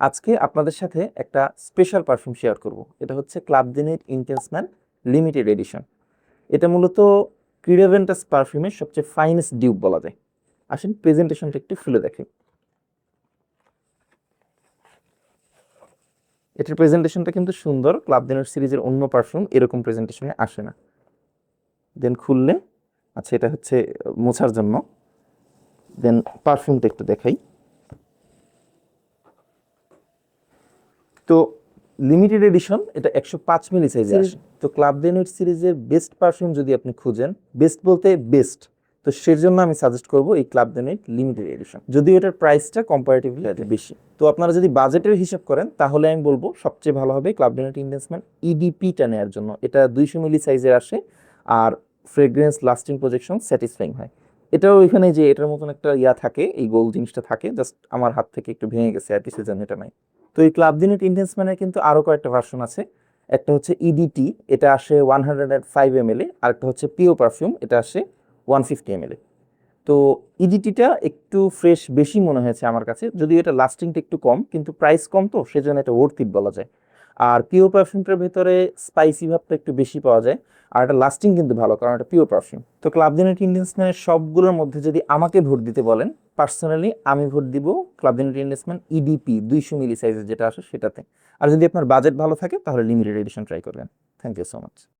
আজকে আপনাদের সাথে একটা স্পেশাল পারফিউম শেয়ার করব। এটা হচ্ছে ক্লাব দিনের ইন্টেন্সম্যান লিমিটেড এডিশন। এটা মূলত ক্রিডাভেন্টাস পারফিউমের সবচেয়ে ফাইনেস্ট ডিউপ বলা যায়। আসেন প্রেজেন্টেশনটা একটু খুলে দেখি। এটার প্রেজেন্টেশনটা কিন্তু সুন্দর। ক্লাব দিনের সিরিজের অন্য পারফিউম এরকম প্রেজেন্টেশনে আসে না। দেন খুললে, আচ্ছা এটা হচ্ছে মোছার জন্য। দেন পারফিউমটা একটু দেখাই। তো লিমিটেড এডিশন, এটা 105 মিলি সাইজে আসে। তো ক্লাব ডেনুইট সিরিজের বেস্ট পারফিউম যদি আপনি খুঁজেন, বেস্ট বলতে বেস্ট, তো সেজন্য আমি সাজেস্ট করব এই ক্লাব ডেনুইট লিমিটেড এডিশন। যদিও এটার প্রাইসটা কম্পারেটিভলি বেশি। তো আপনারা যদি বাজেটের হিসাব করেন তাহলে আমি বলবো সবচেয়ে ভালো হবে ক্লাব ডেনুইট ইন্টেন্সম্যান ইডিপিটা নেওয়ার জন্য। এটা 200 মিলি সাইজের আসে আর ফ্রেগ্রেন্স লাস্টিং প্রজেকশন স্যাটিসফাইং হয়। এটাও এখানে যে এটার মতন একটা ইয়া থাকে, এই গোল জিনিসটা থাকে, জাস্ট আমার হাত থেকে একটু ভেঙে গেছে আর কি, সেজন্য এটা নাই। তো এই ক্লাব দিনেট ইন্টেন্সম্যানের কিন্তু আরো কয়েকটা ভার্সন আছে। একটা হচ্ছে ইডিটি, এটা আসে 105 ml, আর একটা হচ্ছে পিও পারফিউম, এটা আসে 150 ml। তো ইডিটিটা একটু ফ্রেশ বেশি মনে হয়েছে আমার কাছে, যদিও এটা লাস্টিংটা একটু কম, কিন্তু প্রাইস কম তো সেজন্য এটা ওর্থ ইট বলা যায়। আর পিও পারফিউমটার ভেতরে স্পাইসি ভাবটা একটু বেশি পাওয়া যায়, আর এটা লাস্টিং কিন্তু ভালো কারণ এটা পিও পারফিউম। তো ক্লাব দিনেট ইন্টেন্সম্যানের সবগুলোর মধ্যে যদি আমাকে ভোট দিতে বলেন, পার্সোনালি আমি ভোট দিব ক্লাব দিনেট ইন্টেন্সম্যান ইডিপি 200 মিলি সাইজের যেটা আসে সেটাতে। আর যদি আপনার বাজেট ভালো থাকে তাহলে লিমিটেড এডিশন ট্রাই করবেন। Thank you so much.